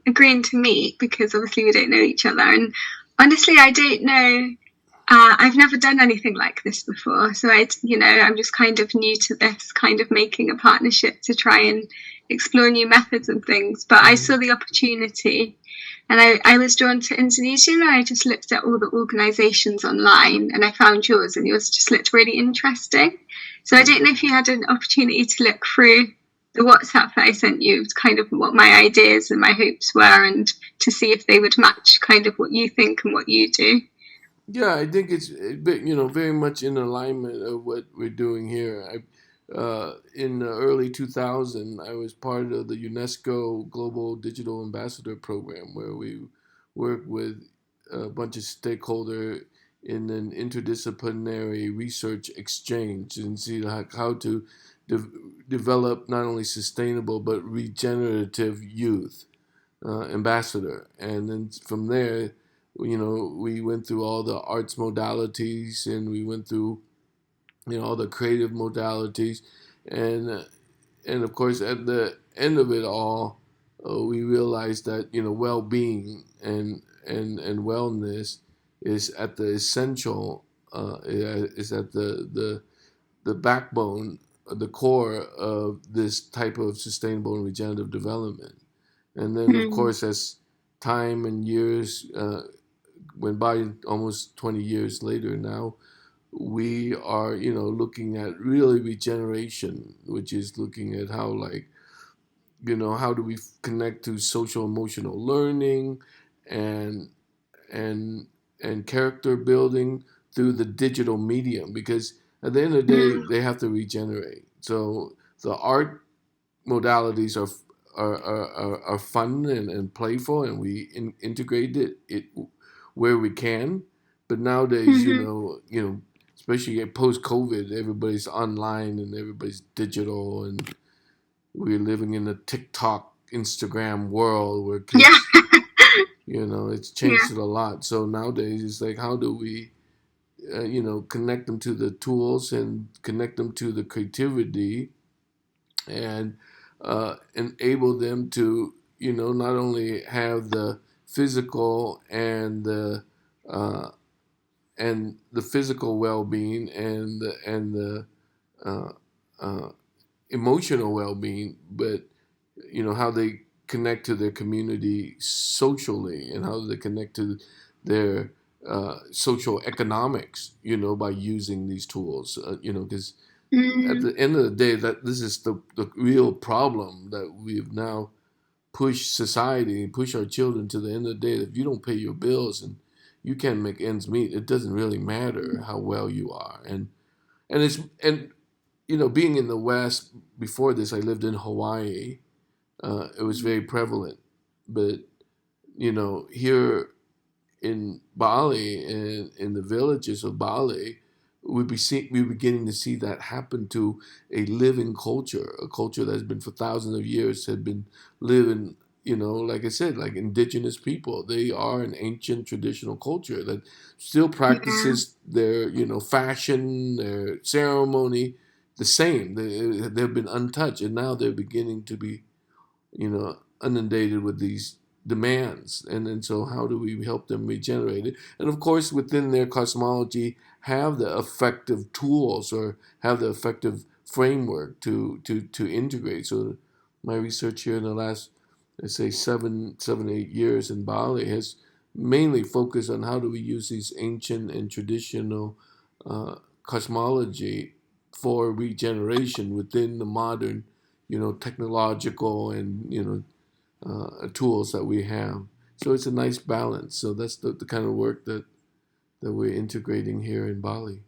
agreeing to meet because obviously we don't know each other. And honestly, I don't know. I've never done anything like this before, so I'm just kind of new to this, kind of making a partnership to try and explore new methods and things. But I saw the opportunity, and I was drawn to Indonesia, and I just looked at all the organisations online, and I found yours, and yours just looked really interesting. So I don't know if you had an opportunity to look through the WhatsApp that I sent you, kind of what my ideas and my hopes were, and to see if they would match kind of what you think and what you do. Yeah, I think it's very much in alignment of what we're doing here. In the early 2000, I was part of the UNESCO Global Digital Ambassador Program, where we work with a bunch of stakeholders in an interdisciplinary research exchange and see how to de- develop not only sustainable but regenerative youth ambassador. And then from there, we went through all the arts modalities and we went through, all the creative modalities. And of course, at the end of it all, we realized that, well-being and wellness is at the essential, is at the backbone, the core of this type of sustainable and regenerative development. And then, of Mm. course, as time and years went by, almost 20 years later now, we are, looking at really regeneration, which is looking at how, like, how do we connect to social emotional learning and and and character building through the digital medium, because at the end of the day Mm. they have to regenerate. So the art modalities are fun and playful, and we integrate it where we can. But nowadays, Mm-hmm. especially post COVID, everybody's online and everybody's digital, and we're living in a TikTok, Instagram world where Yeah. kids, it's Yeah. changed it a lot. So nowadays, it's like, how do we, connect them to the tools and connect them to the creativity and enable them to, not only have the physical uh, and the physical well-being and the uh, uh, emotional well-being, but how they connect to their community socially and how they connect to their social economics, by using these tools, because at Mm. the end of the day, that this is the real problem that we've now pushed society and push our children to the end of the day. If you don't pay your bills and you can't make ends meet, it doesn't really matter how well you are. And being in the West, before this, I lived in Hawaii. It was very prevalent, but here in Bali and in the villages of Bali, we're beginning to see that happen to a living culture, a culture that's been for thousands of years had been living. Like I said, like indigenous people, they are an ancient traditional culture that still Yeah. practices their fashion, their ceremony, the same. They've been untouched, and now they're beginning to be inundated with these demands. And so how do we help them regenerate it? And of course, within their cosmology, have the effective tools or have the effective framework to integrate. So my research here in the last, let's say, 8 years in Bali has mainly focused on how do we use these ancient and traditional cosmology for regeneration within the modern technological and tools that we have. So it's a nice balance. So that's the kind of work that we're integrating here in Bali.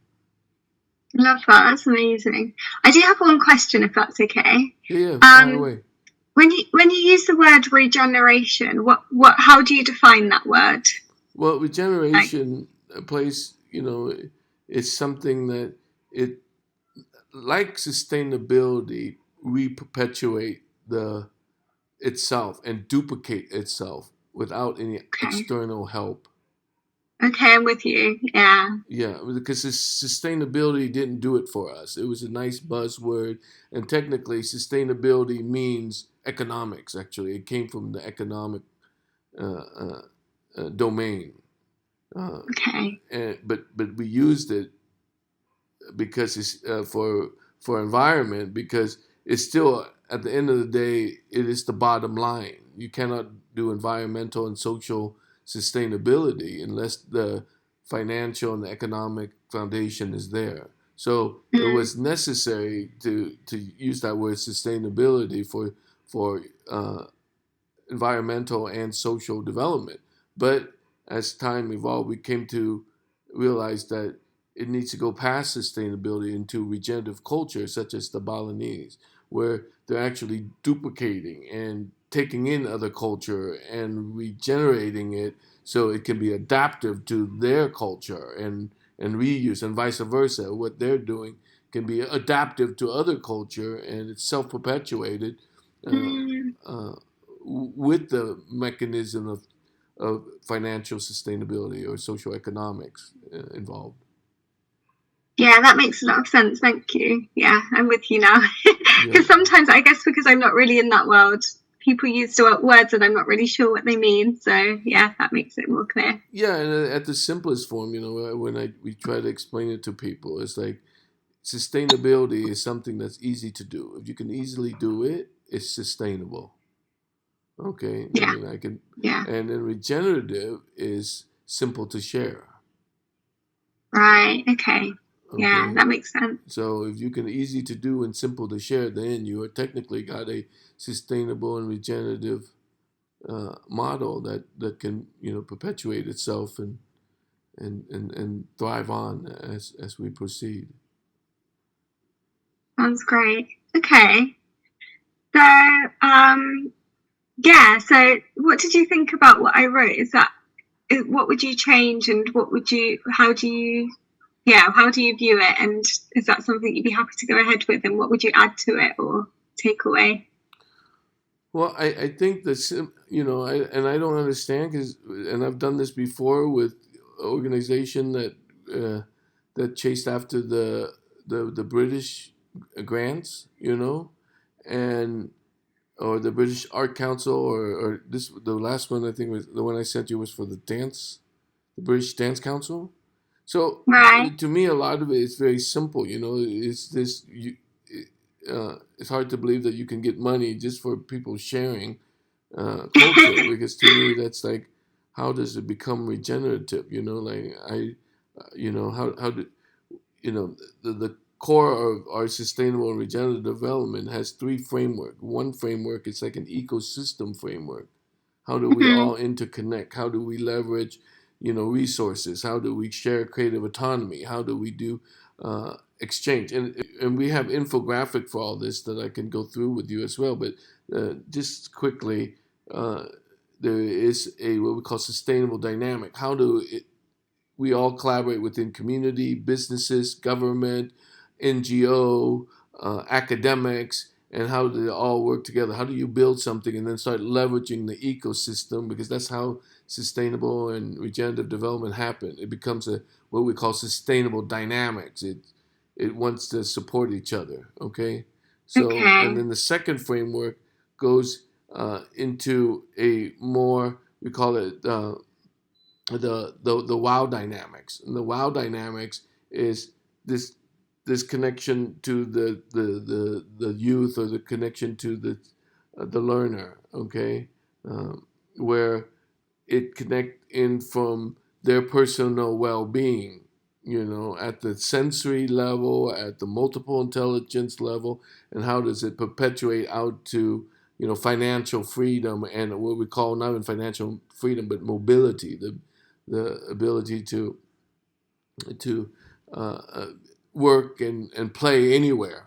Love that. That's amazing. I do have one question, if that's okay. Yeah, yeah, fire Um, away. when you use the word regeneration, how do you define that word? Well, Like, regeneration plays, it's something that it, like sustainability, re-perpetuate the itself and duplicate itself without any okay. external help. Okay, I'm with you. Yeah. Yeah, because sustainability didn't do it for us. It was a nice buzzword, and technically, sustainability means economics. Actually, it came from the economic uh, uh, domain, uh, Okay. but we used it because it's for environment, because it's still, at the end of the day, it is the bottom line. You cannot do environmental and social sustainability unless the financial and the economic foundation is there. So it Mm, was necessary to use that word sustainability for environmental and social development. But as time evolved, we came to realize that it needs to go past sustainability into regenerative culture, such as the Balinese, where they're actually duplicating and taking in other culture and regenerating it so it can be adaptive to their culture and reuse, and vice versa. What they're doing can be adaptive to other culture, and it's self-perpetuated uh, mm. uh, with the mechanism of financial sustainability or social economics involved. Yeah, that makes a lot of sense. Thank you. Yeah, I'm with you now. Yeah, Because sometimes, I guess, because I'm not really in that world, people use the words and I'm not really sure what they mean. So, yeah, that makes it more clear. yeah, and at the simplest form, when we try to explain it to people, it's like sustainability is something that's easy to do. If you can easily do it, it's sustainable. Okay, I Yeah, mean, I can, yeah. and then regenerative is simple to share. Right. Okay. Yeah, Okay, that makes sense. so if you can easy to do and simple to share, then you are technically got a sustainable and regenerative model that can perpetuate itself and thrive on as we proceed. Sounds great. Okay. So, yeah. So, what did you think about what I wrote? What would you change, and how do you, yeah, how do you view it? And is that something you'd be happy to go ahead with? And what would you add to it or take away? Well, I think that I don't understand, because and I've done this before with organization that chased after the British grants, and or the British Art Council, or this the last one I think was the one I sent you was for the British Dance Council. So Right. to me, a lot of it is very simple. It's hard to believe that you can get money just for people sharing culture, because to me that's like, how does it become regenerative? Like how do the core of our sustainable and regenerative development has three framework. One framework is like an ecosystem framework. How do we Hmm. all interconnect? How do we leverage, resources? How do we share creative autonomy? How do we do exchange? And we have infographic for all this that I can go through with you as well. But just quickly, uh, there is a what we call sustainable dynamic. How do we all collaborate within community, businesses, government, NGO, academics, and how do they all work together? How do you build something and then start leveraging the ecosystem? Because that's how sustainable and regenerative development happen. It becomes a what we call sustainable dynamics. It wants to support each other. Okay, so and Okay. then the second framework goes into a more, we call it the wow dynamics. And the wow dynamics is this connection to the youth, or the connection to the learner. Okay, where it connect in from their personal well-being, at the sensory level, at the multiple intelligence level, and how does it perpetuate out to financial freedom, and what we call not even financial freedom but mobility, the ability to uh, uh, work and play anywhere.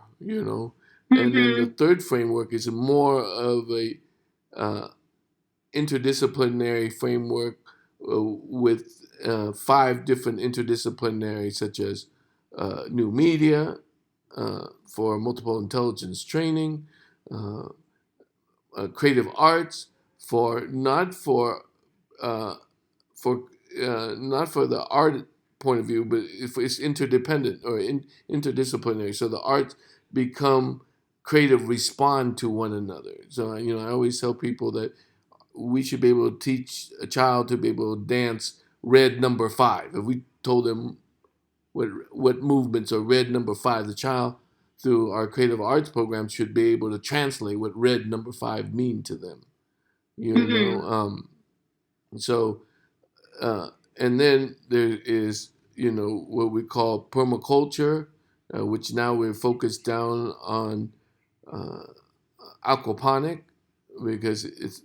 And then the Hmm. third framework is more of a uh, interdisciplinary framework with five different interdisciplinary, such as new media for multiple intelligence training, uh, creative arts for not uh, for not for the art point of view, but if it's interdependent or interdisciplinary. So the arts become creative, respond to one another. So I always tell people that we should be able to teach a child to be able to dance red number five. If we told them what movements are red number five, the child through our creative arts program should be able to translate what red number five mean to them. You know, Hmm. so uh, and then there is what we call permaculture, which now we're focused down on uh, aquaponic because it's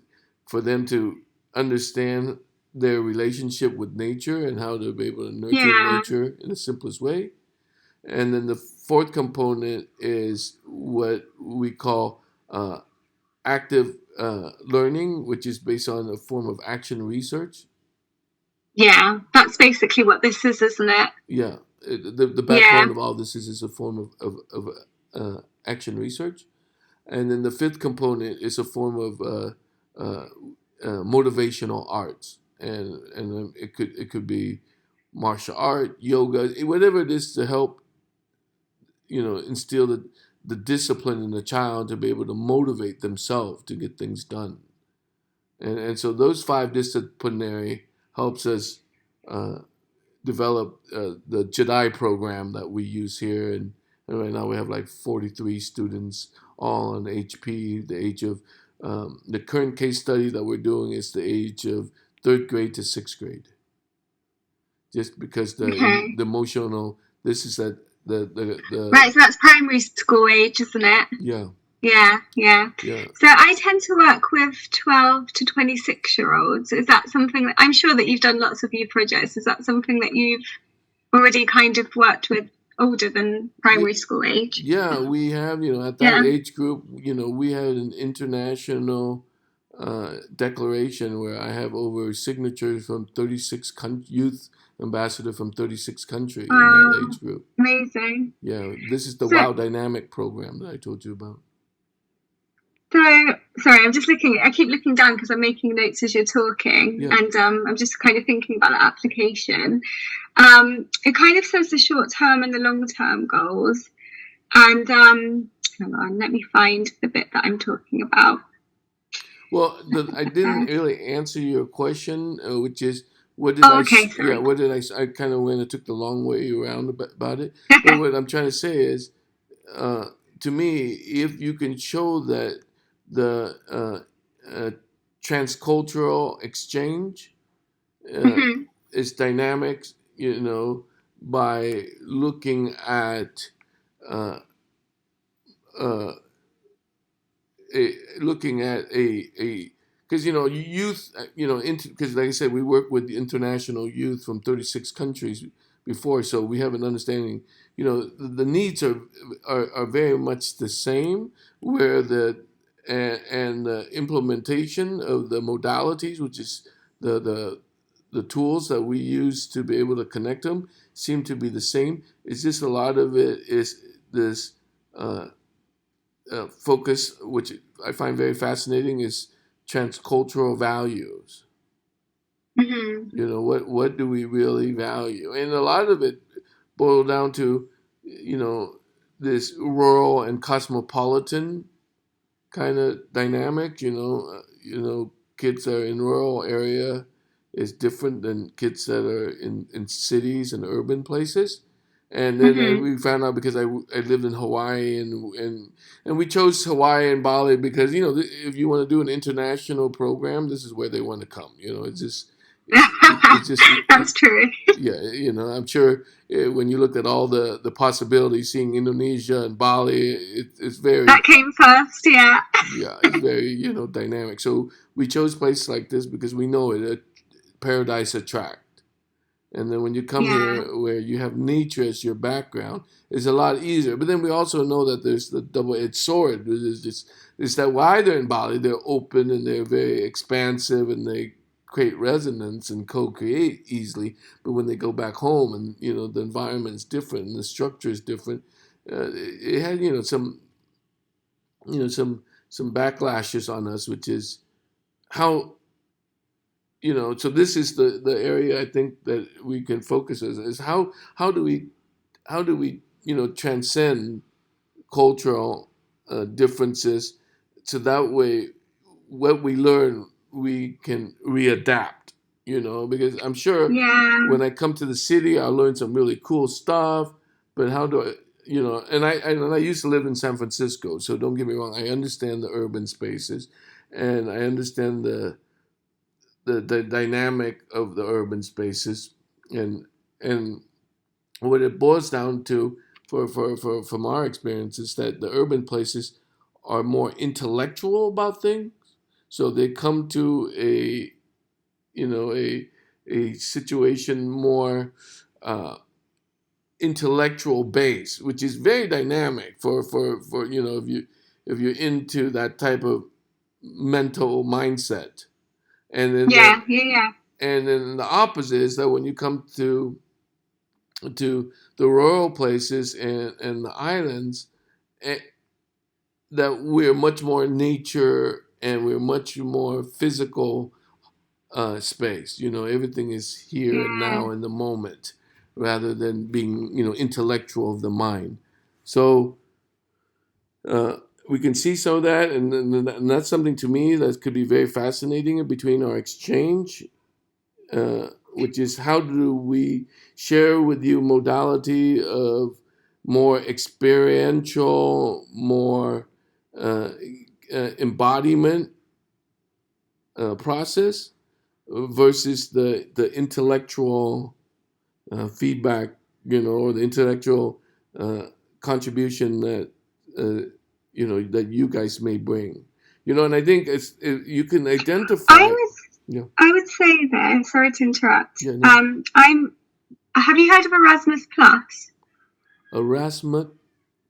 for them to understand their relationship with nature and how to be able to nurture Yeah. nature in the simplest way. And then the fourth component is what we call active learning, which is based on a form of action research. Yeah. That's basically what this is, isn't it? Yeah, the Yeah. backbone of all this is a form of action research. And then the fifth component is a form of motivational arts, and it could be martial art, yoga, whatever it is to help instill the discipline in the child to be able to motivate themselves to get things done. And so those five disciplinary helps us uh, develop the Jedi program that we use here, and right now we have like 43 students all on HP. The age of the current case study that we're doing is the age of third grade to sixth grade. Just because Okay. the emotional, this is that the Right. So that's primary school age, isn't it? yeah, Yeah. Yeah. yeah. So I tend to work with 12 to 26-year-olds. Is that something that I'm sure that you've done lots of youth projects? Is that something that you've already kind of worked with older than primary school age? Yeah, we have, at that Yeah. age group, we had an international declaration where I have over signatures from 36 youth ambassador from 36 country in that Wow. age group. Amazing. Yeah, this is the So, Wow Dynamic program that I told you about. so sorry, I'm just looking. I keep looking down because I'm making notes as you're talking, Yeah. and I'm just kind of thinking about the application. It kind of says the short term and the long term goals, and hang on, let me find the bit that I'm talking about. Well, I didn't really answer your question, which is Oh, okay, sorry. what did I kind of went, I took the long way around about it. But what I'm trying to say is, uh, to me, if you can show that the transcultural exchange uh, Hmm. is dynamic, by looking at uh, uh, looking at a because youth because like I said we work with the international youth from 36 countries before, so we have an understanding. The needs are very much the same, where and the implementation of the modalities, which is the tools that we use to be able to connect them, seem to be the same. It's just a lot of it is this uh, focus, which I find very fascinating, is transcultural values. Hmm. What do we really value? And a lot of it boiled down to, this rural and cosmopolitan kind of dynamic. Kids that are in rural area is different than kids that are in cities and urban places. And then Hmm. we found out because I lived in Hawaii, and we chose Hawaii and Bali because if you want to do an international program, this is where they want to come. It's just That's true. yeah, I'm sure when you look at all the possibilities, seeing Indonesia and Bali, it's very That came first, yeah. yeah, it's very dynamic. So we chose places like this because we know it paradise attract. And then when you come Yeah. here where you have nature as your background, it's a lot easier. But then we also know that there's the double-edged sword. It's that why they're in Bali, they're open and they're very expansive and they create resonance and co-create easily. But when they go back home and the environment is different and the structure is different, it had some backlashes on us, which is how So this is the area I think that we can focus on is how do we transcend cultural differences, so that way what we learn we can readapt. Because I'm sure Yeah, when I come to the city I'll learn some really cool stuff, but how do I and I used to live in San Francisco, so don't get me wrong, I understand the urban spaces and I understand the dynamic of the urban spaces, and what it boils down to from our experience is that the urban places are more intellectual about things, so they come to a situation more uh, intellectual base, which is very dynamic for if you're into that type of mental mindset. and then the yeah, yeah, yeah. and then the opposite is that when you come to the rural places and the islands, eh, that we're much more nature and we're much more physical space. Everything is here and Yeah. now in the moment, rather than being intellectual of the mind. So uh, we can see some of that, and that's something to me that could be very fascinating between our exchange, which is how do we share with you modality of more experiential, more uh, embodiment process versus the intellectual feedback, or the intellectual uh, contribution that that you guys may bring. And I think you can I identify. was, Yeah, I would say though, sorry to interrupt. yeah, no. I'm. Have you heard of Erasmus Plus? Erasmus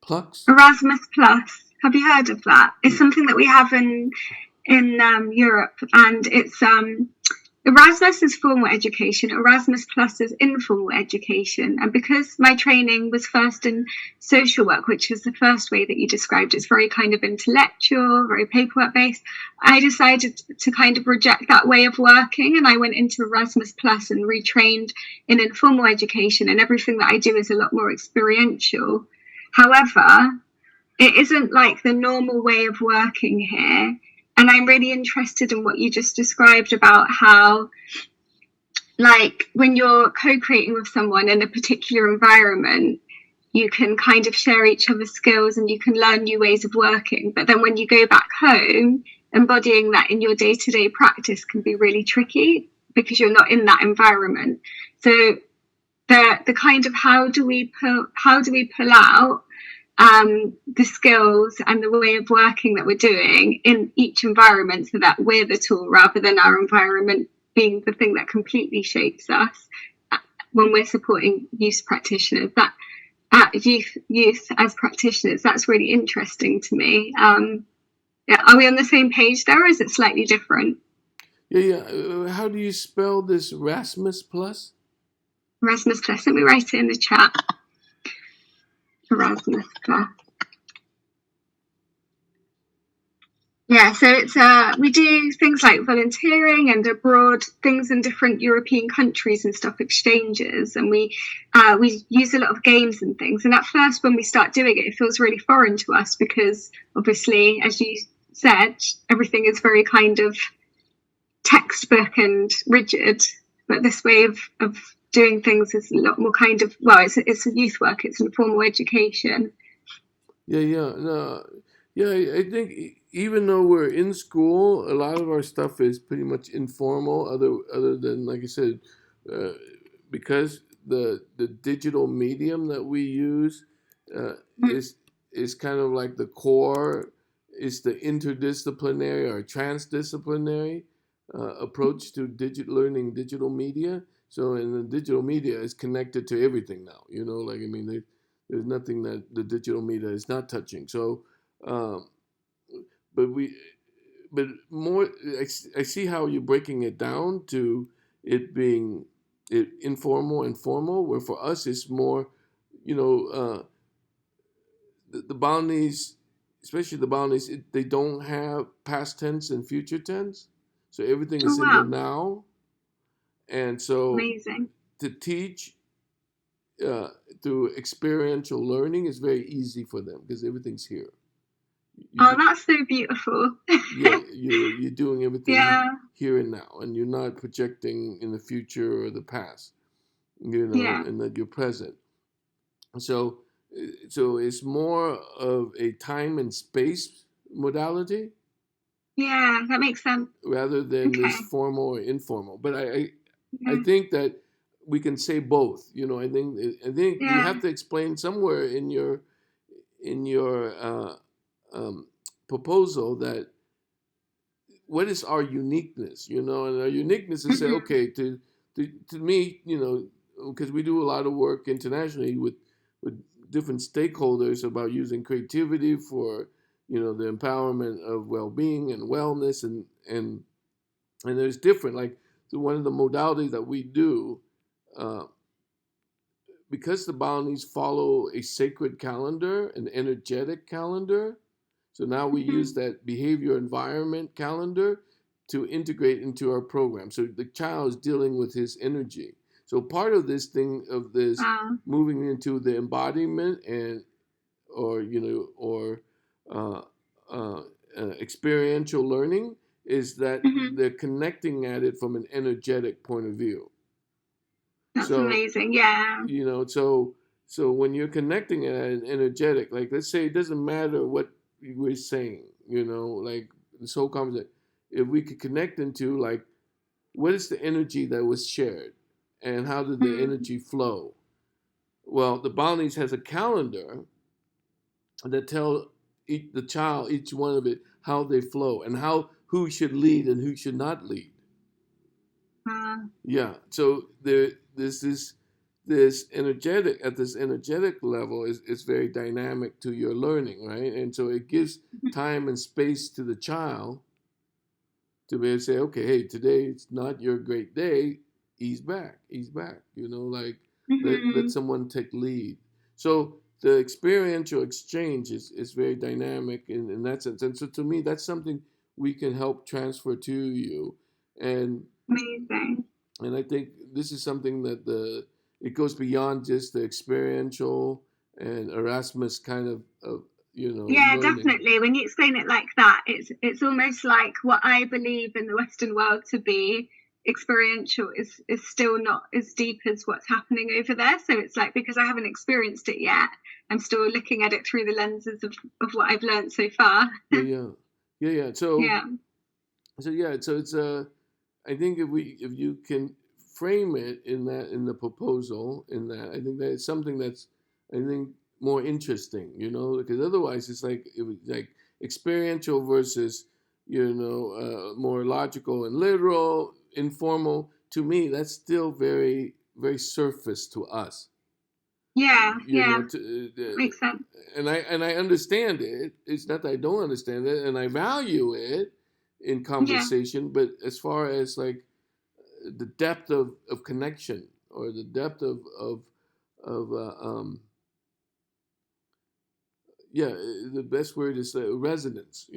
Plux. Erasmus Plus. Have you heard of that? It's something that we have in Europe, and it's Erasmus is formal education, Erasmus Plus is informal education. And because my training was first in social work, which is the first way that you described, it's very kind of intellectual, very paperwork based, I decided to kind of reject that way of working. And I went into Erasmus Plus and retrained in informal education. And everything that I do is a lot more experiential. However, it isn't like the normal way of working here. And I'm really interested in what you just described about how, like, when you're co creating with someone in a particular environment, you can kind of share each other's skills and you can learn new ways of working. But then when you go back home, embodying that in your day to day practice can be really tricky because you're not in that environment. So the kind of how do we pull out the skills and the way of working that we're doing in each environment so that we're the tool rather than our environment being the thing that completely shapes us when we're supporting youth practitioners. That youth as practitioners, that's really interesting to me. Yeah, are we on the same page there, or is it slightly different? Yeah, yeah. How do you spell this Erasmus Plus? Erasmus Plus, let me write it in the chat. Erasmus Plus. Yeah, so it's we do things like volunteering and abroad things in different European countries and stuff, exchanges, and we use a lot of games and things. And at first, when we start doing it, it feels really foreign to us because obviously, as you said, everything is very kind of textbook and rigid. But this way of doing things is a lot more kind of, well, it's a youth work, it's informal education. Yeah, yeah, no, yeah. I think even though we're in school, a lot of our stuff is pretty much informal. Other than, like I said, uh, because the digital medium that we use uh, is is kind of like the core. Is the interdisciplinary or transdisciplinary approach to learning digital media. So, in the digital media is connected to everything now. Like, I mean, there's nothing that the digital media is not touching. So, um, but we, but more, I see how you're breaking it down to it being informal and formal. Where for us, it's more, you know, the boundaries, especially the boundaries, they don't have past tense and future tense. So everything Oh is in the wow. now. And so Amazing. to teach uh, through experiential learning is very easy for them because everything's here. Oh, You, that's so beautiful. yeah, you're doing everything Yeah, here and now, and you're not projecting in the future or the past, yeah, and that you're present. So, so it's more of a time and space modality yeah. That makes sense. rather than this Okay. formal or informal. But I Yeah, think that we can say both. I think you yeah. have to explain somewhere in your um, proposal that what is our uniqueness, and our uniqueness is say, Hmm. okay, to me, because we do a lot of work internationally with different stakeholders about using creativity for, the empowerment of well-being and wellness, and there's different, like, so one of the modalities that we do, uh, because the Balinese follow a sacred calendar, an energetic calendar. So now we use Hmm. that behavior environment calendar to integrate into our program. So the child is dealing with his energy. So part of this thing of this Wow. moving into the embodiment and or uh, uh, experiential learning is that Hmm. they're connecting at it from an energetic point of view. That's So amazing. Yeah. so when you're connecting at an energetic, like let's say it doesn't matter what we're saying, like this whole conversation, if we could connect into like what is the energy that was shared and how did the Mm. energy flow? Well, the Balinese has a calendar that tell the child, each one of it, how they flow and how who should lead and who should not lead. Yeah. So this energetic at this energetic level is very dynamic to your learning, right? And so it gives time and space to the child to be able to say, okay, hey, today it's not your great day. Ease back, ease back. Like let Hmm. someone take lead. So the experiential exchange is very dynamic in that sense. And so to me, that's something we can help transfer to you. And Amazing. and I think this is something that it goes beyond just the experiential and Erasmus kind of Yeah, learning. definitely. When you explain it like that, it's almost like what I believe in the Western world to be experiential is still not as deep as what's happening over there. So it's like because I haven't experienced it yet, I'm still looking at it through the lenses of what I've learned so far. Yeah, yeah, yeah, yeah. Yeah. So yeah, so it's I think if you can frame it in the proposal in that, I think that it's something that's I think more interesting, because otherwise it's like it was like experiential versus more logical and literal, informal. To me, that's still very very surface to us, Yeah, yeah. Makes sense. and I understand it. It's not that I don't understand it, and I value it in Yeah. conversation. But as far as like the depth of connection or the depth of yeah, the best word is resonance.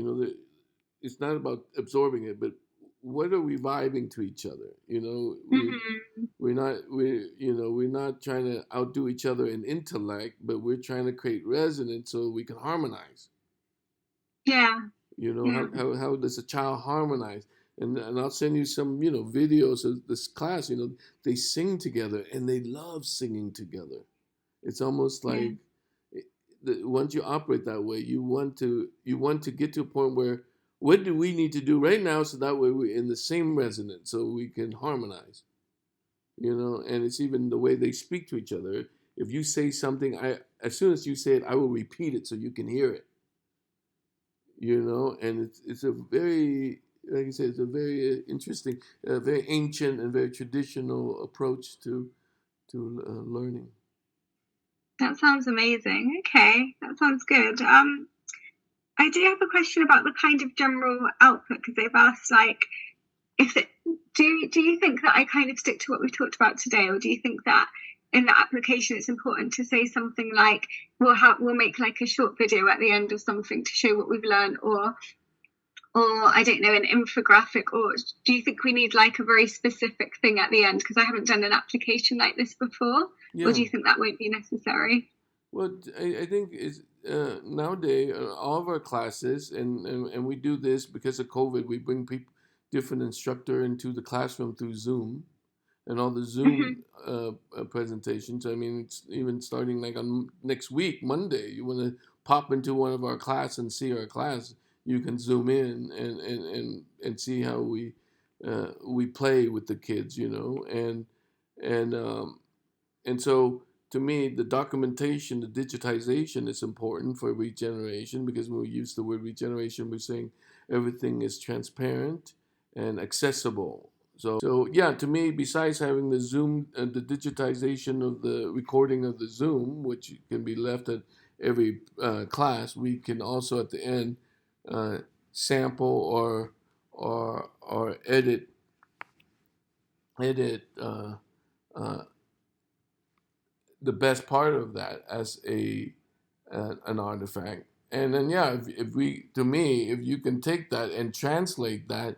It's not about absorbing it, but what are we vibing to each other? Hmm. We're not trying to outdo each other in intellect, but we're trying to create resonance so we can harmonize. Yeah. Yeah. How does a child harmonize? And I'll send you some videos of this class. They sing together and they love singing together. It's almost Yeah. like once you operate that way, you want to get to a point where what do we need to do right now so that way we're in the same resonance so we can harmonize. And it's even the way they speak to each other. If you say something, I as soon as you say it, I will repeat it so you can hear it. And it's a very, like I said, it's a very interesting, very ancient and very traditional approach to learning. That sounds amazing. Okay, that sounds good. I do have a question about the kind of general output because they've asked like if it, do you think that I kind of stick to what we've talked about today, or do you think that in the application it's important to say something like we'll make like a short video at the end of something to show what we've learned, or or I don't know, an infographic, or do you think we need like a very specific thing at the end? Because I haven't done an application like this before, or Yeah. do you think that won't be necessary? Well, I think is nowadays all of our classes, and we do this because of COVID. We bring people, different instructor into the classroom through Zoom, and all the Zoom Hmm. presentations. I mean, it's even starting like on next week, Monday. You want to pop into one of our class and see our class. You can zoom in and see how we play with the kids, and and so to me, the documentation, the digitization is important for regeneration because when we use the word regeneration, we're saying everything is transparent and accessible. So yeah, to me, besides having the Zoom, the digitization of the recording of the Zoom, which can be left at every class, we can also at the end uh, sample or edit the best part of that as a an artifact. And then yeah, if we to me, if you can take that and translate that,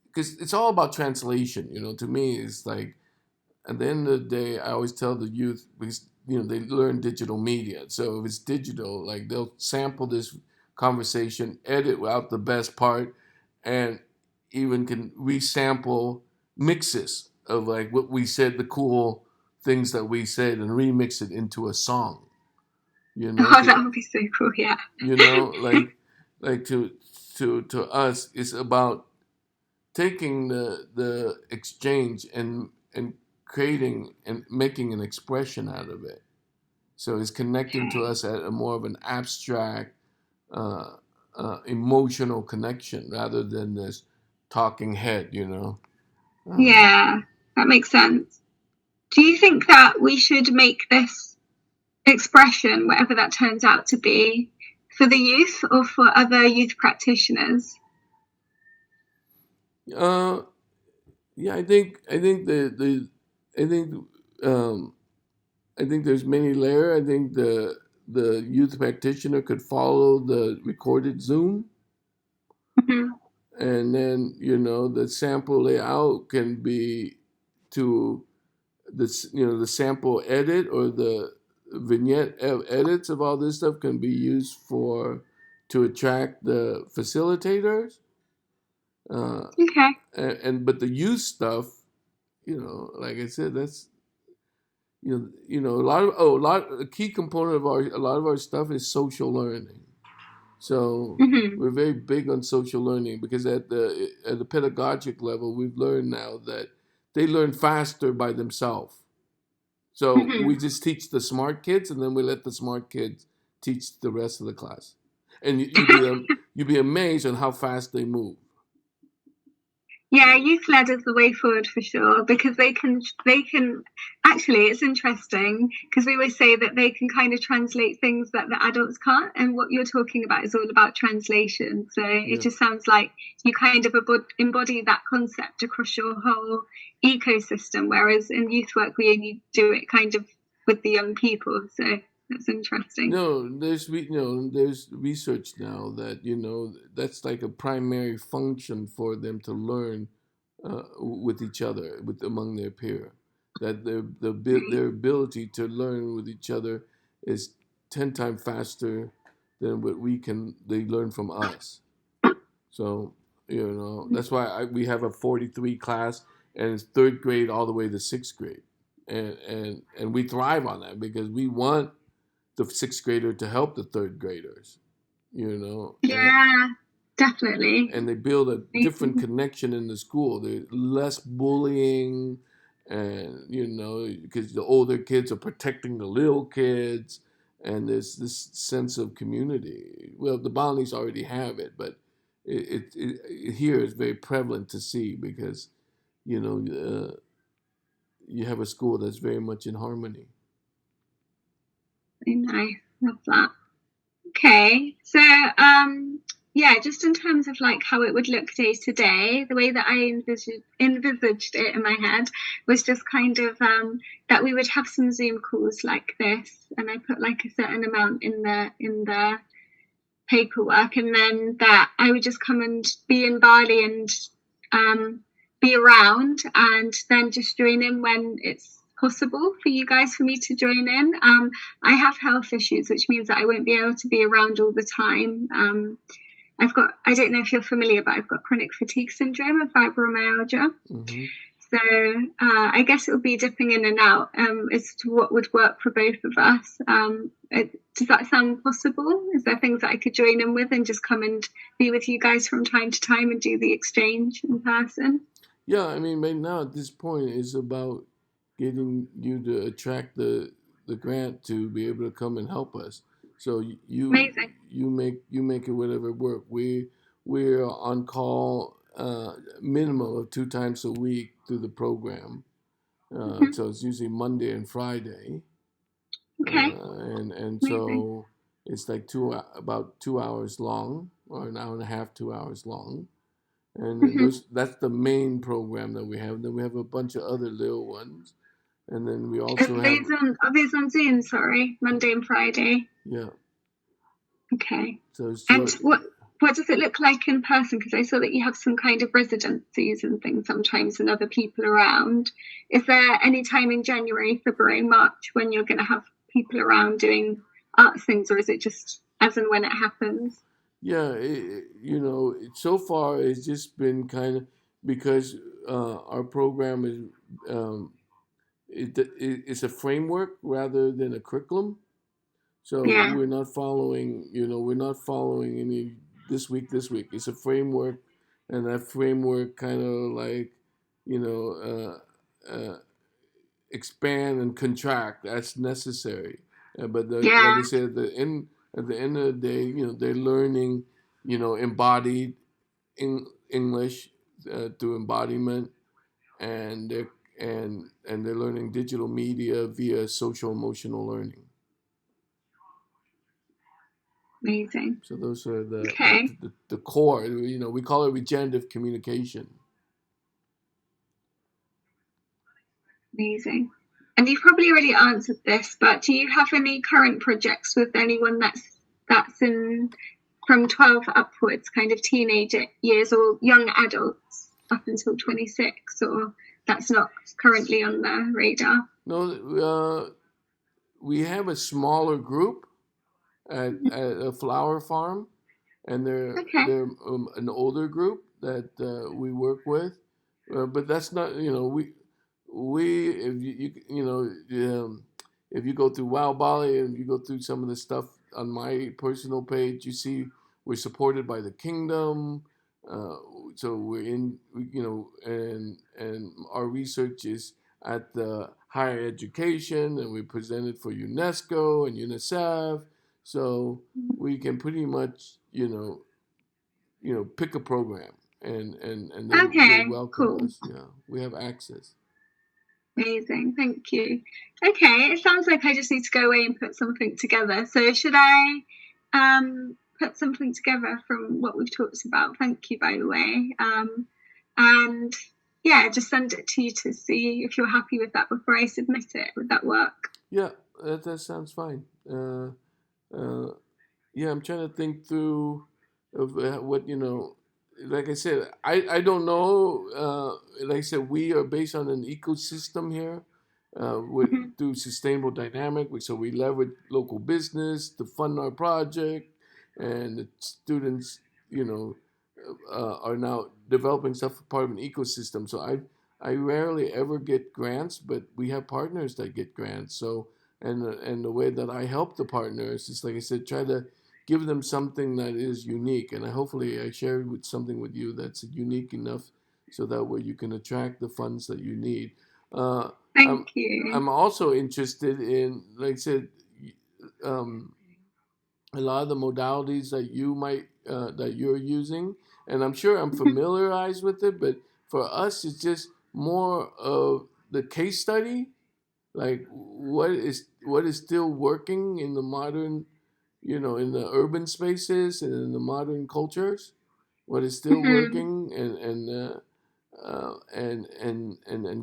because it's all about translation. To me, it's like at the end of the day, I always tell the youth because they learn digital media. So if it's digital, like they'll sample this conversation, edit out the best part, and even can resample mixes of like what we said, the cool things that we said, and remix it into a song. You know, Oh, that would be so cool. Yeah. you know, like like to us, it's about taking the exchange and creating and making an expression out of it. So it's connecting to Okay. us at a more of an abstract, uh, emotional connection rather than this talking head. Um, Yeah, that makes sense. Do you think that we should make this expression, whatever that turns out to be, for the youth or for other youth practitioners? uh, yeah, I think I think um, I think there's many layer. I think the youth practitioner could follow the recorded Zoom, Hmm. and then the sample layout can be to the sample edit or the vignette edits of all this stuff can be used for to attract the facilitators, uh, Okay. and but the youth stuff, like I said, that's a key component of a lot of our stuff is social learning. So Hmm. we're very big on social learning because at the pedagogic level, we've learned now that they learn faster by themselves. So we Hmm. just teach the smart kids, and then we let the smart kids teach the rest of the class. And you'd be amazed on how fast they move. Yeah, youth led is the way forward for sure because they can actually it's interesting because we always say that they can kind of translate things that the adults can't, and what you're talking about is all about translation. So it Yeah. just sounds like you kind of embody that concept across your whole ecosystem, whereas in youth work we only do it kind of with the young people. So that's interesting. No, there's research now that that's like a primary function for them to learn with each other, with among their peer. That their Right. ability to learn with each other is 10 times faster than what they learn from us. So that's why we have a 43 class, and it's third grade all the way to sixth grade, and we thrive on that because we want the sixth grader to help the third graders, you know, and Yeah, definitely. and they build a different connection in the school. There's less bullying, and because the older kids are protecting the little kids, and there's this sense of community. Well, the Balinese already have it, but it here is very prevalent to see because you know you have a school that's very much in harmony. Very nice. Love that. Okay, so yeah, just in terms of like how it would look day to day, the way that I envisaged it in my head was just kind of that we would have some Zoom calls like this, and I put like a certain amount in the paperwork, and then that I would just come and be in Bali and um, be around, and then just join in when it's possible for you guys for me to join in. I have health issues, which means that I won't be able to be around all the time. I don't know if you're familiar, but I've got chronic fatigue syndrome and fibromyalgia. Mm-hmm. So I guess it would be dipping in and out as to what would work for both of us. Does that sound possible? Is there things that I could join in with and just come and be with you guys from time to time and do the exchange in person? Yeah, I mean, right now at this point, it's about getting you to attract the grant to be able to come and help us. So Amazing. you make it whatever work. We're on call minimum of 2 times a week through the program. Hmm. So it's usually Monday and Friday, Okay. and Amazing. so it's like about 2 hours long, or an hour and a half, 2 hours long. And then Hmm. that's the main program that we have. Then we have a bunch of other little ones, and then we also have, Are these on Zoom? Sorry, Monday and Friday. yeah. Okay. So it's And your, what does it look like in person? Because I saw that you have some kind of residencies and things sometimes and other people around. Is there any time in January, February, March when you're going to have people around doing arts things, or is it just as and when it happens? yeah. So far it's just been kind of because our program is um, it's a framework rather than a curriculum. So Yeah, we're not following any this week. It's a framework, and that framework kind of like, you know, expand and contract as necessary. Like I yeah, said, at the end of the day, they're learning, embodied English through embodiment, and they're learning digital media via social emotional learning. amazing. So those are Okay, the core. We call it regenerative communication. amazing. And you've probably already answered this, but do you have any current projects with anyone that's in from 12 upwards, kind of teenage years or young adults up until 26, or that's not currently on the radar? No, we have a smaller group at a flower farm, and Okay. they're an older group that we work with, but that's not we if if you go through Wow Bali and you go through some of the stuff on my personal page, you see we're supported by the kingdom. Uh, so we're in, and our research is at the higher education, and we presented for UNESCO and UNICEF. So we can pretty much, pick a program, and they Okay, welcome cool. us. Yeah, we have access. Amazing. Thank you. Okay, it sounds like I just need to go away and put something together. So should I put something together from what we've talked about? Thank you, by the way. And yeah, just send it to you to see if you're happy with that before I submit it. Would that work? Yeah, that sounds fine. Uh, yeah, I'm trying to think through of what Like I said, I don't know. Like I said, we are based on an ecosystem here, Mhm. through sustainable dynamic. So we leverage local business to fund our project, and the students, you know, are now developing stuff as part of an ecosystem. So I rarely ever get grants, but we have partners that get grants. So and the way that I help the partners is, like I said, try to give them something that is unique, and hopefully I share with something with you that's unique enough, so that way you can attract the funds that you need. Uh, I'm Thank you. I'm also interested in, like I said, um, a lot of the modalities that that you're using, and I'm sure I'm Mhm. familiarized with it, but for us, it's just more of the case study, like what is still working in the modern, in the urban spaces and in the modern cultures, what is still Mhm. working, and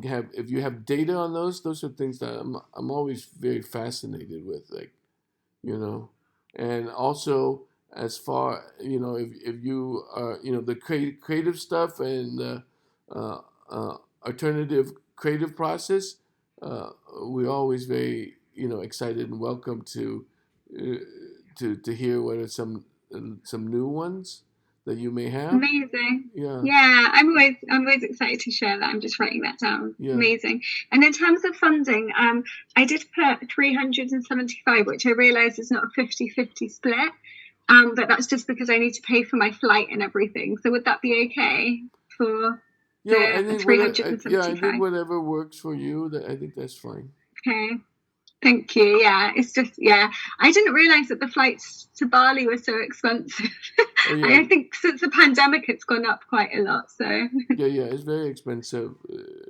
have, if you have data on those are things that I'm always very fascinated with, like, you know, and also as far, if you are, the creative stuff and uh, alternative creative process, uh, we're always very, excited and welcome uh, to hear what are some new ones that you may have. Amazing. Yeah, Yeah, I'm always excited to share that. I'm just writing that down. yeah. Amazing. And in terms of funding, I did put 375, which I realise is not a 50-50 split. But that's just because I need to pay for my flight and everything. So would that be okay for Yeah, I the think I think 375? whatever works for you, I think that's fine. Okay. Thank you. Yeah, it's just, yeah, I didn't realize that the flights to Bali were so expensive. Oh yeah, I think since the pandemic, it's gone up quite a lot. So, yeah. It's very expensive.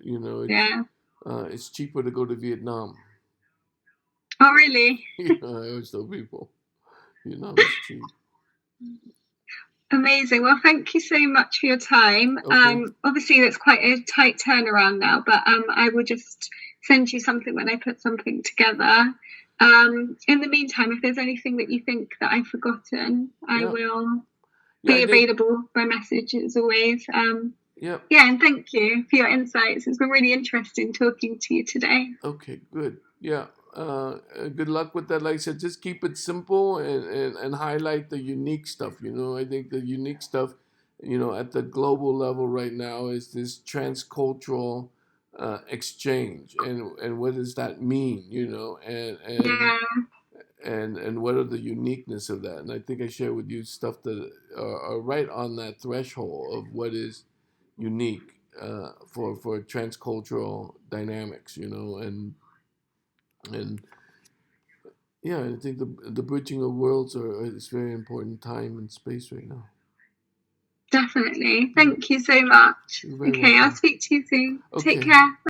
yeah. It's cheaper to go to Vietnam. Oh, really? I always tell people Vietnam is cheap. Amazing. Well, thank you so much for your time. Okay. Obviously, it's quite a tight turnaround now, but I will just send you something when I put something together. In the meantime, if there's anything that you think that I've forgotten, I Yeah. will Yeah. be I think. available by message as always. Yeah. Yeah, and thank you for your insights. It's been really interesting talking to you today. Okay. Good. Yeah. Good luck with that. Like I said, just keep it simple and highlight the unique stuff. I think the unique stuff, at the global level right now is this transcultural exchange, and what does that mean? Yeah, And what are the uniqueness of that? And I think I share with you stuff that are right on that threshold of what is unique for transcultural dynamics, and yeah, I think the bridging of worlds is very important time and space right now. definitely. Yeah, Thank you so much. you're very Okay, I'll welcome. speak to you soon. Take Okay. care.